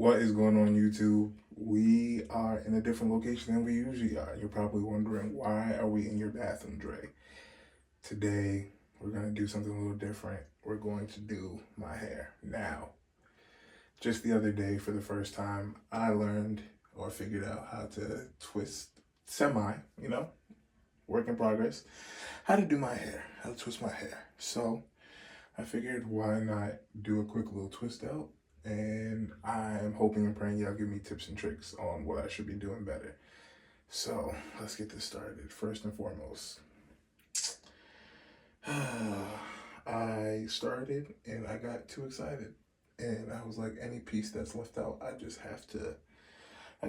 What is going on, YouTube? We are in a different location than we usually are. You're probably wondering, why are we in your bathroom, Dre? Today, we're going to do something a little different. We're going to do my hair. Now, just the other day, for the first time, I learned or figured out how to twist work in progress, how to do my hair, how to twist my hair. So, I figured, why not do a quick little twist out? And I'm hoping and praying y'all give me tips and tricks on what I should be doing better. So let's get this started. First and foremost, I started and I got too excited. And I was like, any piece that's left out, I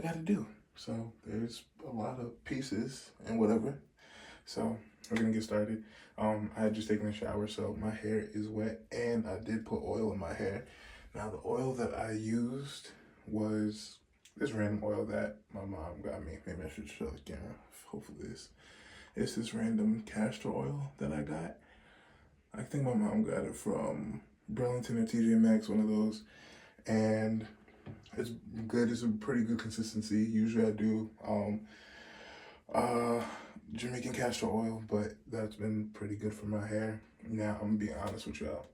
gotta do. So there's a lot of pieces and whatever. So we're gonna get started. I had just taken a shower, so my hair is wet, and I did put oil in my hair. Now the oil that I used was this random oil that my mom got me. Maybe I should show the camera. Hopefully it's this random castor oil that I got. I think my mom got it from Burlington or TJ Maxx, one of those, and it's good. It's a pretty good consistency. Usually I do Jamaican castor oil, but that's been pretty good for my hair. Now, I'm gonna be honest with y'all.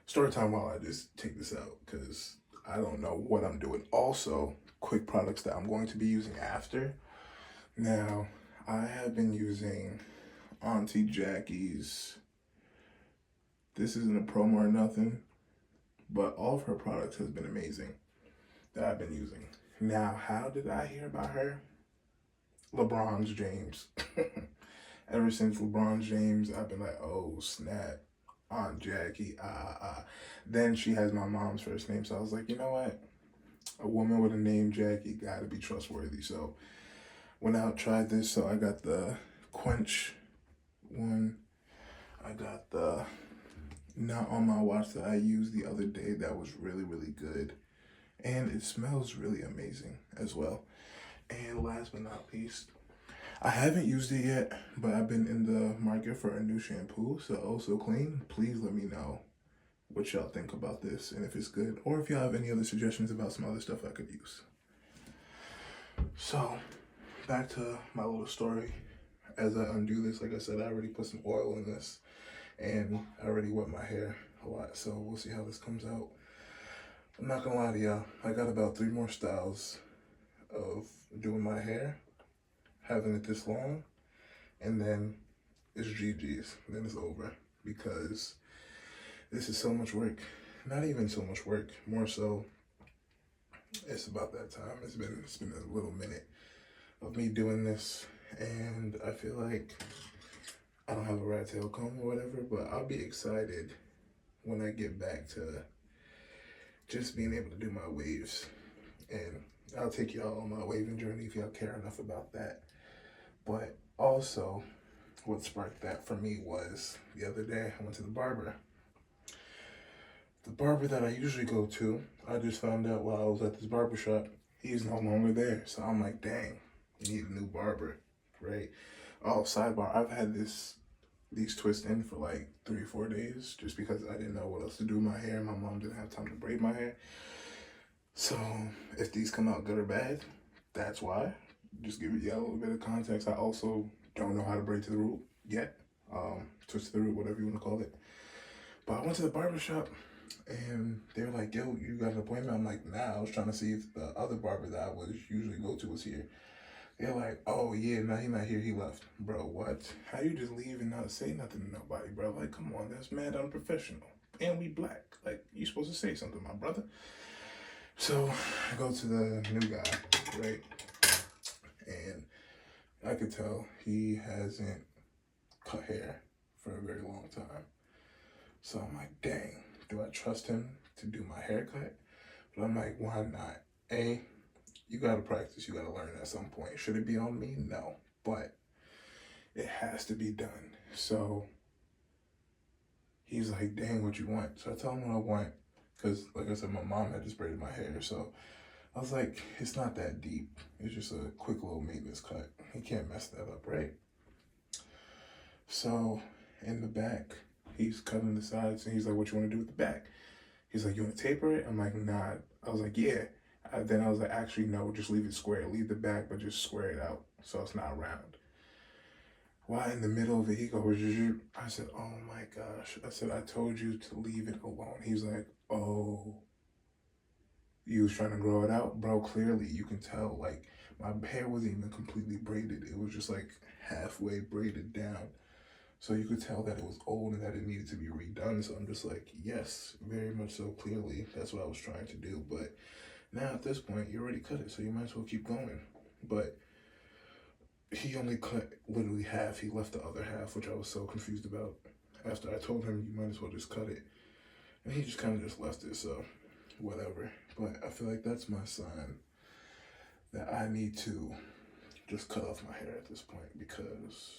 Story time while I just take this out, because I don't know what I'm doing. Also, quick products that I'm going to be using after. Now, I have been using Auntie Jackie's. This isn't a promo or nothing, but all of her products has been amazing that I've been using. Now, how did I hear about her? LeBron James. Ever since LeBron James, I've been like, oh snap, Aunt Jackie, Then she has my mom's first name, so I was like, you know what? A woman with a name Jackie gotta be trustworthy. So went out, tried this. So I got the Quench one. I got the Not On My Watch that I used the other day. That was really, really good. And it smells really amazing as well. And last but not least, I haven't used it yet, but I've been in the market for a new shampoo, so Oh So Clean. Please let me know what y'all think about this and if it's good, or if y'all have any other suggestions about some other stuff I could use. So, back to my little story. As I undo this, like I said, I already put some oil in this, and I already wet my hair a lot, so we'll see how this comes out. I'm not gonna lie to y'all, I got about 3 more styles of doing my hair, having it this long, and then it's GG's, then it's over, because this is so much work. Not even so much work, more so it's about that time. It's been a little minute of me doing this, and I feel like I don't have a rat tail comb or whatever, but I'll be excited when I get back to just being able to do my waves. And I'll take y'all on my waving journey if y'all care enough about that. But also, what sparked that for me was the other day I went to the barber. The barber that I usually go to, I just found out while I was at this barber shop, he's no longer there. So I'm like, dang, need a new barber, right? Oh, sidebar, I've had these twists in for like 3 or 4 days just because I didn't know what else to do with my hair. My mom didn't have time to braid my hair. So if these come out good or bad, that's why. Just give you a little bit of context. I also don't know how to braid to the root yet. Twist to the root, whatever you want to call it. But I went to the barbershop and they were like, yo, you got an appointment? I'm like, nah, I was trying to see if the other barber that I would usually go to was here. They're like, oh yeah, nah, he's not here, he left. Bro, what? How you just leave and not say nothing to nobody, bro? Like, come on, that's mad unprofessional. And we black. Like, you supposed to say something, my brother. So I go to the new guy, right? And I could tell he hasn't cut hair for a very long time. So I'm like, dang, do I trust him to do my haircut? But I'm like, why not? A, you gotta practice, you gotta learn at some point. Should it be on me? No, but it has to be done. So he's like, dang, what you want? So I tell him what I want, because like I said, my mom had just braided my hair. So I was like, it's not that deep. It's just a quick little maintenance cut. He can't mess that up, right? So in the back, he's cutting the sides and he's like, what you want to do with the back? He's like, you want to taper it? I'm like, nah, I was like, yeah. Then I was like, actually, no, just leave it square. Leave the back, but just square it out so it's not round. Why in the middle of it, he goes, I said, oh my gosh. I said, I told you to leave it alone. He was like, oh, you was trying to grow it out? Bro, clearly you can tell, like, my hair wasn't even completely braided. It was just like halfway braided down. So you could tell that it was old and that it needed to be redone. So I'm just like, yes, very much so. Clearly, that's what I was trying to do. But now at this point, you already cut it, so you might as well keep going. But he only cut literally half. He left the other half, which I was so confused about. After I told him, you might as well just cut it. And he just kind of just left it, so whatever. But I feel like that's my sign that I need to just cut off my hair at this point because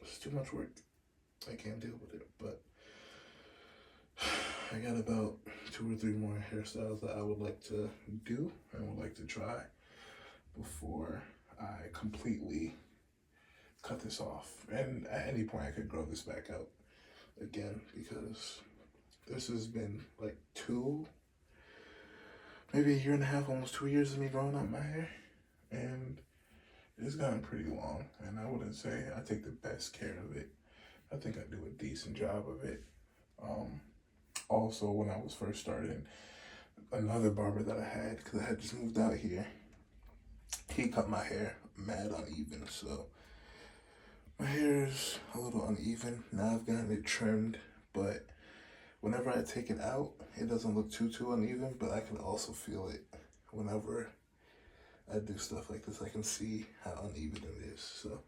it's too much work. I can't deal with it. But I got about 2 or 3 more hairstyles that I would like to do and would like to try before I completely cut this off. And at any point I could grow this back out again because this has been like maybe a year and a half, almost 2 years of me growing out my hair. And it's gotten pretty long. And I wouldn't say I take the best care of it. I think I do a decent job of it. Also, when I was first starting, another barber that I had, because I had just moved out here, he cut my hair mad uneven. So my hair is a little uneven. Now I've gotten it trimmed, but whenever I take it out, it doesn't look too uneven, but I can also feel it whenever I do stuff like this. I can see how uneven it is. So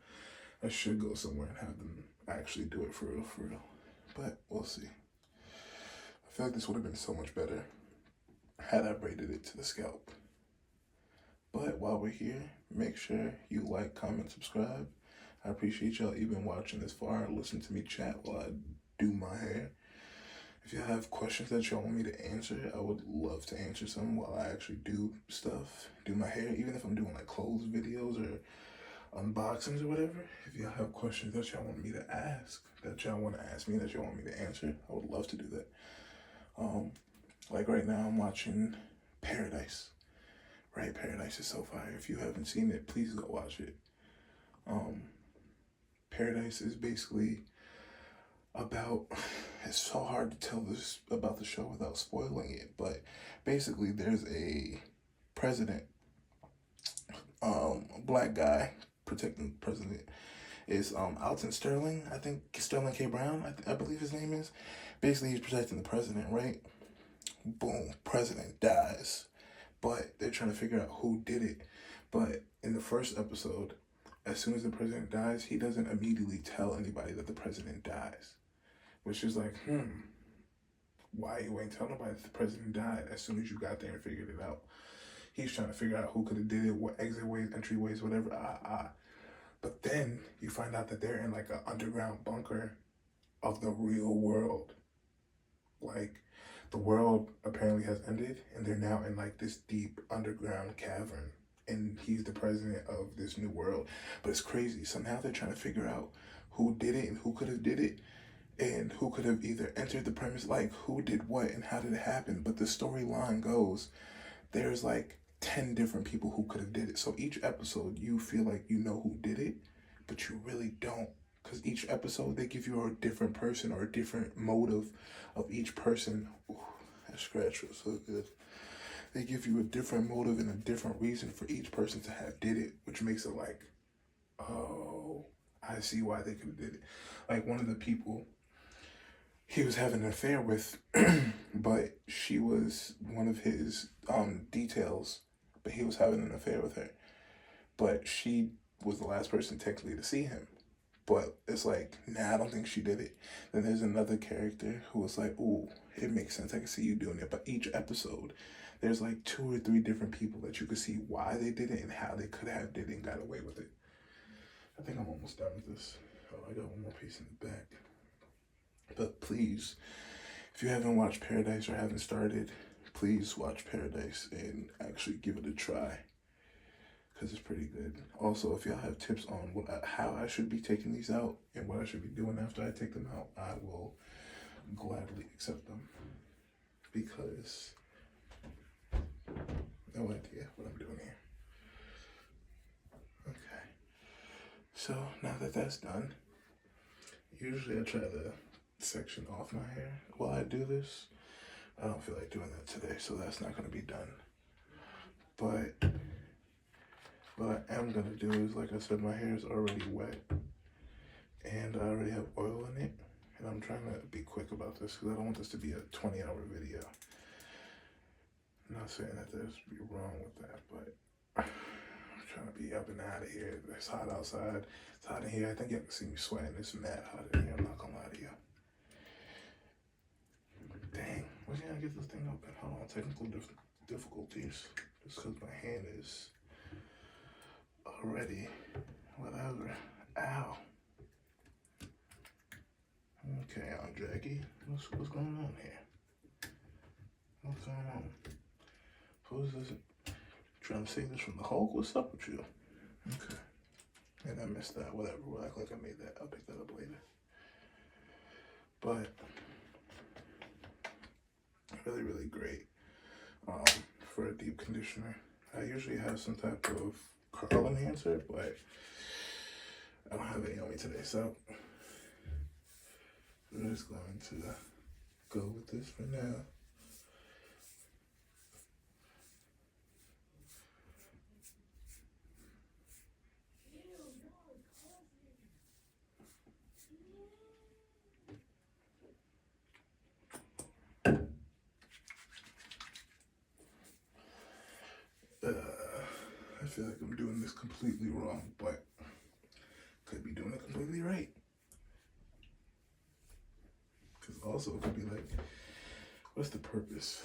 I should go somewhere and have them actually do it for real. But we'll see. I feel like this would have been so much better had I braided it to the scalp. But while we're here, make sure you like, comment, subscribe. I appreciate y'all even watching this far and listen to me chat while I do my hair. If you have questions that y'all want me to answer, I would love to answer some while I actually do stuff, do my hair, even if I'm doing like clothes videos or unboxings or whatever. If y'all have questions that y'all want me to ask, that y'all want to ask me, that y'all want me to answer, I would love to do that. Like right now I'm watching Paradise. Right, Paradise is so fire. If you haven't seen it, please go watch it. Paradise is basically about, it's so hard to tell this about the show without spoiling it, but basically there's a president, black guy protecting the president is Alton Sterling. I think Sterling K. Brown, I believe his name is. Basically he's protecting the president, right? Boom, president dies. But they're trying to figure out who did it. But in the first episode, as soon as the president dies, he doesn't immediately tell anybody that the president dies. Which is like, why you ain't tell nobody that the president died as soon as you got there and figured it out? He's trying to figure out who could have did it, what exit ways, entry ways, whatever, But then you find out that they're in like an underground bunker of the real world. Like, the world apparently has ended and they're now in like this deep underground cavern. And he's the president of this new world. But it's crazy. Somehow they're trying to figure out who did it and who could have did it. And who could have either entered the premise, like who did what and how did it happen. But the storyline goes, there's like 10 different people who could have did it. So each episode you feel like you know who did it, but you really don't. Because each episode they give you a different person or a different motive of each person. Ooh, that scratch was so good. They give you a different motive and a different reason for each person to have did it, which makes it like, oh, I see why they could have did it. Like one of the people he was having an affair with, but she was one of his details, but he was having an affair with her. But she was the last person technically to see him. But it's like, nah, I don't think she did it. Then there's another character who was like, ooh, it makes sense. I can see you doing it. But each episode, there's like 2 or 3 different people that you could see why they did it and how they could have did it and got away with it. I think I'm almost done with this. Oh, I got one more piece in the back. But please, if you haven't watched Paradise or haven't started, please watch Paradise and actually give it a try. Because it's pretty good. Also, if y'all have tips on how I should be taking these out and what I should be doing after I take them out, I will gladly accept them. Because no idea what I'm doing here. Okay. So now that that's done, usually I try to section off my hair while I do this. I don't feel like doing that today, so that's not going to be done. But what I am going to do is, like I said, my hair is already wet and I already have oil in it. And I'm trying to be quick about this because I don't want this to be a 20-hour video. I'm not saying that there's be wrong with that, but I'm trying to be up and out of here. It's hot outside. It's hot in here. I think you can see me sweating. It's mad hot in here. I'm not going to lie to you. Dang. Why can't I get this thing open? Hold on. Technical difficulties. Just because my hand is already whatever. Ow. Okay, Aunt Jackie. What's going on here? What's going on? Who's this? Trying to save this from the Hulk? What's up with you? Okay. And I missed that. Whatever. We'll act like I made that. I'll pick that up later. But really, really great for a deep conditioner. I usually have some type of curl enhancer, but I don't have any on me today, so I'm just going to go with this for now. I feel like I'm doing this completely wrong, but could be doing it completely right. Because also it could be like, what's the purpose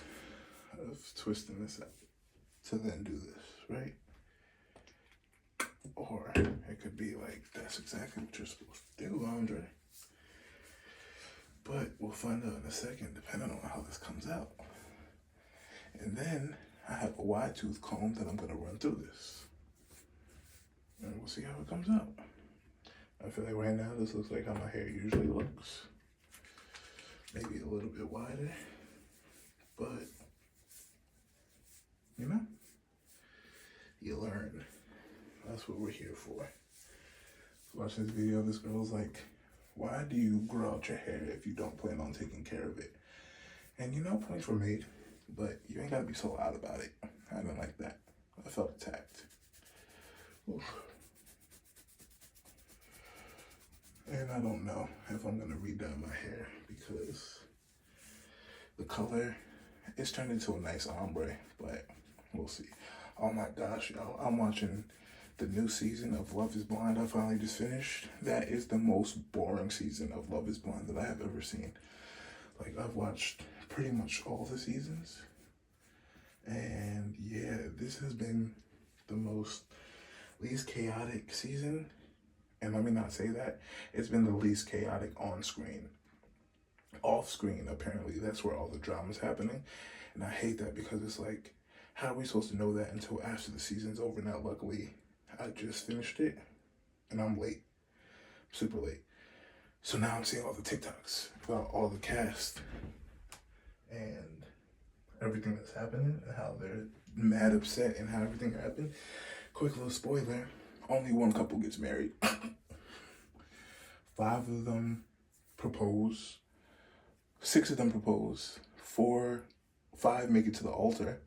of twisting this out to then do this, right? Or it could be like, that's exactly what you're supposed to do, Andre. But we'll find out in a second, depending on how this comes out. And then I have a wide tooth comb that I'm going to run through this. And we'll see how it comes out. I feel like right now this looks like how my hair usually looks. Maybe a little bit wider. But, you know, you learn. That's what we're here for. Watching this video, this girl's like, why do you grow out your hair if you don't plan on taking care of it? And you know, points were made, but you ain't gotta be so loud about it. I didn't like that. I felt attacked. Oof. And I don't know if I'm gonna redye my hair because the color is turned into a nice ombre, but we'll see. Oh my gosh, y'all, I'm watching the new season of Love is Blind. I finally just finished. That is the most boring season of Love is Blind that I have ever seen. Like, I've watched pretty much all the seasons. And yeah, this has been the least chaotic season. And let me not say that. It's been the least chaotic on screen. Off screen, apparently, that's where all the drama's happening. And I hate that because it's like, how are we supposed to know that until after the season's over? Now, luckily, I just finished it and I'm late, super late. So now I'm seeing all the TikToks about all the cast and everything that's happening and how they're mad upset and how everything happened. Quick little spoiler, only one couple gets married. 5 of them propose, 6 of them propose, 5 make it to the altar.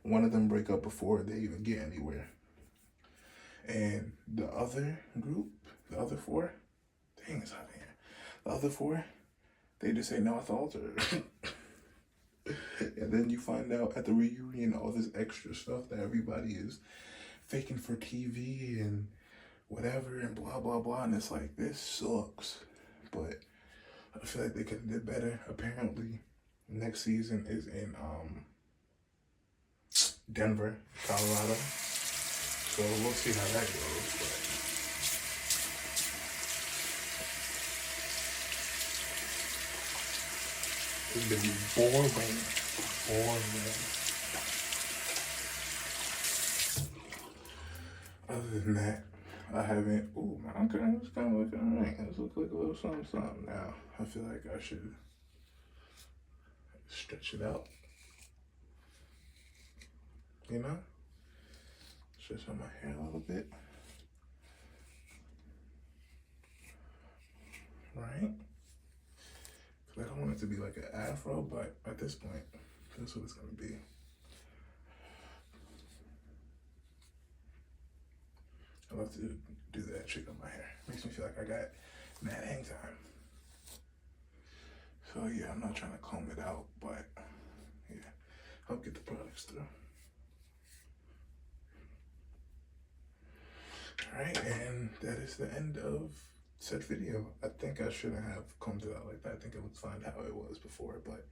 1 of them break up before they even get anywhere. And the other group, the other 4, dang, it's hot in here. The other 4, they just say no at the altar. And then you find out at the reunion all this extra stuff that everybody is faking for TV and whatever and blah, blah, blah. And it's like, this sucks. But I feel like they could have did better. Apparently, next season is in Denver, Colorado. So we'll see how that goes. But it's been boring. Other than that, I haven't. Ooh, my okay, it's kind of looking alright. It's look like a little something now. I feel like I should stretch it out. You know? Stretch out my hair a little bit. Right? Because I don't want it to be like an afro, but at this point, that's what it's going to be. I love to do that trick on my hair. Makes me feel like I got mad hang time. So yeah, I'm not trying to comb it out, but yeah, help get the products through. Alright, and that is the end of said video. I think I shouldn't have combed it out like that. I think it was fine how it was before, but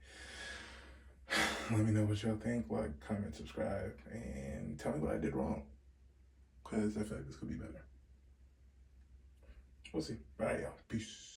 let me know what y'all think. Like, comment, subscribe, and tell me what I did wrong, because I feel like this could be better. We'll see. Alright, y'all. Peace.